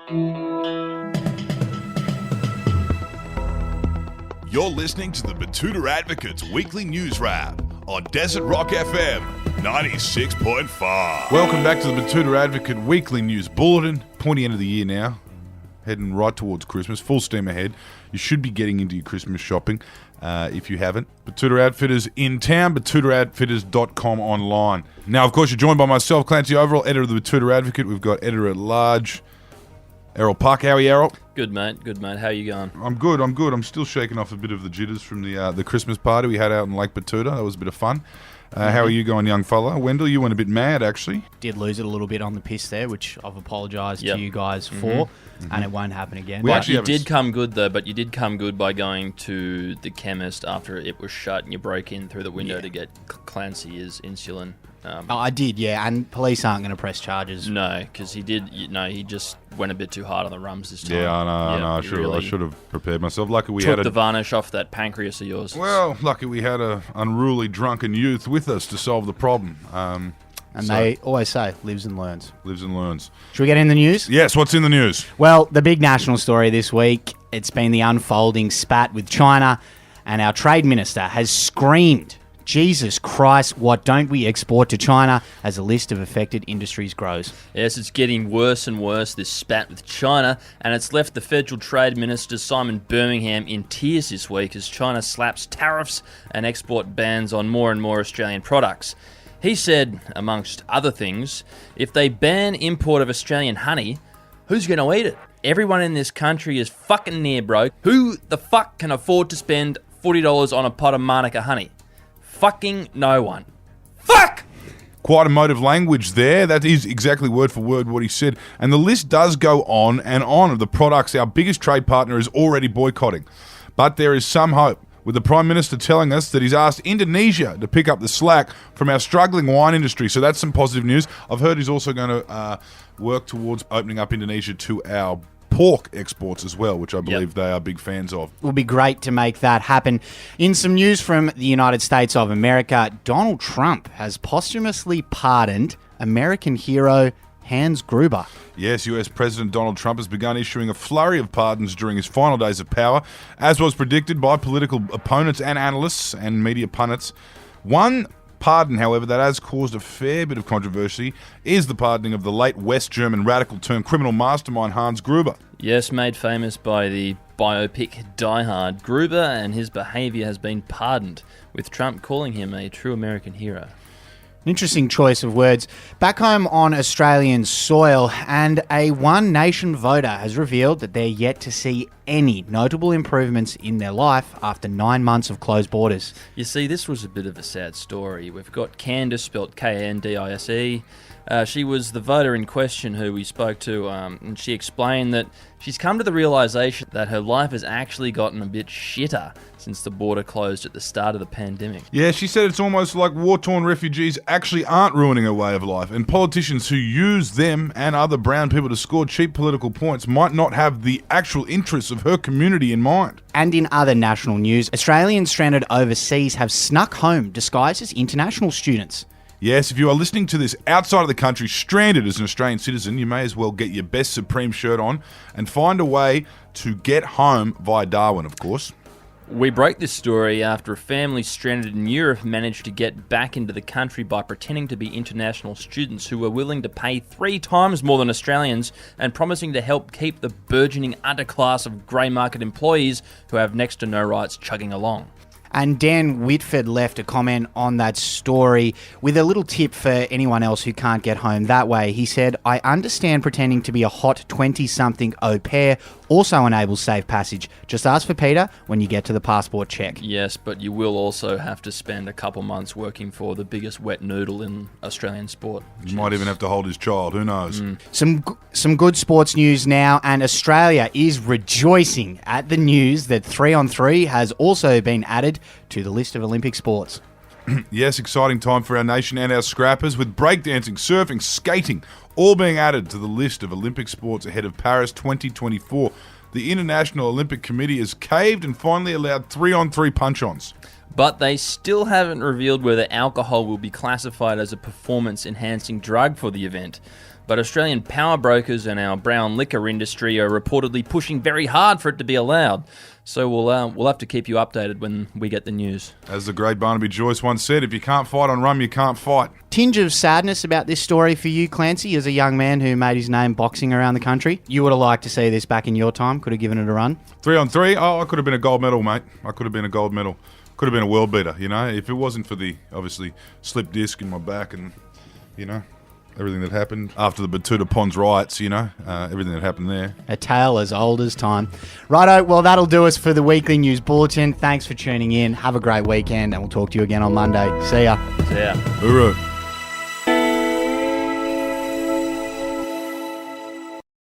You're listening to the Batuta Advocates Weekly News Wrap on Desert Rock FM 96.5. Welcome back to the Batuta Advocate Weekly News Bulletin. Pointy end of the year now. Heading right towards Christmas. Full steam ahead. You should be getting into your Christmas shopping if you haven't. Batuta Outfitters in town. BatutaOutfitters.com online. Now, of course, you're joined by myself, Clancy Overall, editor of the Batuta Advocate. We've got editor-at-large Errol Puck. How are you, Errol? Good, mate. Good, mate. How are you going? I'm good. I'm still shaking off a bit of the jitters from the Christmas party we had out in Lake Batuta. That was a bit of fun. How are you going, young fella? Wendell, you went a bit mad, actually. Did lose it a little bit on the piss there, which I've apologised to you guys for, and it won't happen again. You did come good, though, but you did come good by going to the chemist after it was shut and you broke in through the window to get Clancy's insulin. I did, yeah, and police aren't going to press charges. No, because he just went a bit too hard on the rums this time. Yeah, I know. I should have prepared myself. Lucky we took had the varnish off that pancreas of yours. Well, lucky we had a unruly drunken youth with us to solve the problem. They always say, lives and learns. Lives and learns. Should we get in the news? Yes, what's in the news? Well, the big national story this week, it's been the unfolding spat with China, and our trade minister has screamed, Jesus Christ, what don't we export to China, as the list of affected industries grows. Yes, it's getting worse and worse, this spat with China, and it's left the Federal Trade Minister, Simon Birmingham, in tears this week as China slaps tariffs and export bans on more and more Australian products. He said, amongst other things, if they ban import of Australian honey, who's going to eat it? Everyone in this country is fucking near broke. Who the fuck can afford to spend $40 on a pot of Manuka honey? Fucking no one. Fuck! Quite emotive language there. That is exactly word for word what he said. And the list does go on and on of the products our biggest trade partner is already boycotting. But there is some hope, with the Prime Minister telling us that he's asked Indonesia to pick up the slack from our struggling wine industry. So that's some positive news. I've heard he's also going to work towards opening up Indonesia to our pork exports as well, which I believe they are big fans of. It would be great to make that happen. In some news from the United States of America, Donald Trump has posthumously pardoned American hero Hans Gruber. Yes, US President Donald Trump has begun issuing a flurry of pardons during his final days of power, as was predicted by political opponents and analysts and media pundits. One pardon, however, that has caused a fair bit of controversy is the pardoning of the late West German radical-turned-criminal mastermind Hans Gruber. Yes, made famous by the biopic Die Hard, Gruber and his behaviour has been pardoned, with Trump calling him a true American hero. Interesting choice of words. Back home on Australian soil, and a One Nation voter has revealed that they're yet to see any notable improvements in their life after 9 months of closed borders. You see, this was a bit of a sad story. We've got Candice, spelt Kandise. She was the voter in question who we spoke to, and she explained that she's come to the realisation that her life has actually gotten a bit shitter since the border closed at the start of the pandemic. Yeah, she said it's almost like war-torn refugees actually aren't ruining her way of life, and politicians who use them and other brown people to score cheap political points might not have the actual interests of her community in mind. And in other national news, Australians stranded overseas have snuck home disguised as international students. Yes, if you are listening to this outside of the country, stranded as an Australian citizen, you may as well get your best Supreme shirt on and find a way to get home via Darwin, of course. We broke this story after a family stranded in Europe managed to get back into the country by pretending to be international students who were willing to pay 3 times more than Australians and promising to help keep the burgeoning underclass of grey market employees who have next to no rights chugging along. And Dan Whitford left a comment on that story with a little tip for anyone else who can't get home that way. He said, I understand pretending to be a hot 20-something au pair also enables safe passage. Just ask for Peter when you get to the passport check. Yes, but you will also have to spend a couple months working for the biggest wet noodle in Australian sport. You might even have to hold his child, who knows? Some good sports news now, and Australia is rejoicing at the news that 3-on-3 has also been added to the list of Olympic sports. Yes, exciting time for our nation and our scrappers, with breakdancing, surfing, skating, all being added to the list of Olympic sports ahead of Paris 2024. The International Olympic Committee has caved and finally allowed 3-on-3 punch-ons. But they still haven't revealed whether alcohol will be classified as a performance-enhancing drug for the event. but Australian power brokers and our brown liquor industry are reportedly pushing very hard for it to be allowed. So we'll have to keep you updated when we get the news. As the great Barnaby Joyce once said, if you can't fight on rum, you can't fight. Tinge of sadness about this story for you, Clancy, as a young man who made his name boxing around the country. You would have liked to see this back in your time. Could have given it a run. 3-on-3, I could have been a gold medal, mate. I could have been a gold medal. Could have been a world beater, if it wasn't for the, obviously, slip disc in my back and, everything that happened after the Batuta Ponds riots, everything that happened there. A tale as old as time. Righto, well, that'll do us for the Weekly News Bulletin. Thanks for tuning in. Have a great weekend, and we'll talk to you again on Monday. See ya. See ya. Hoorah.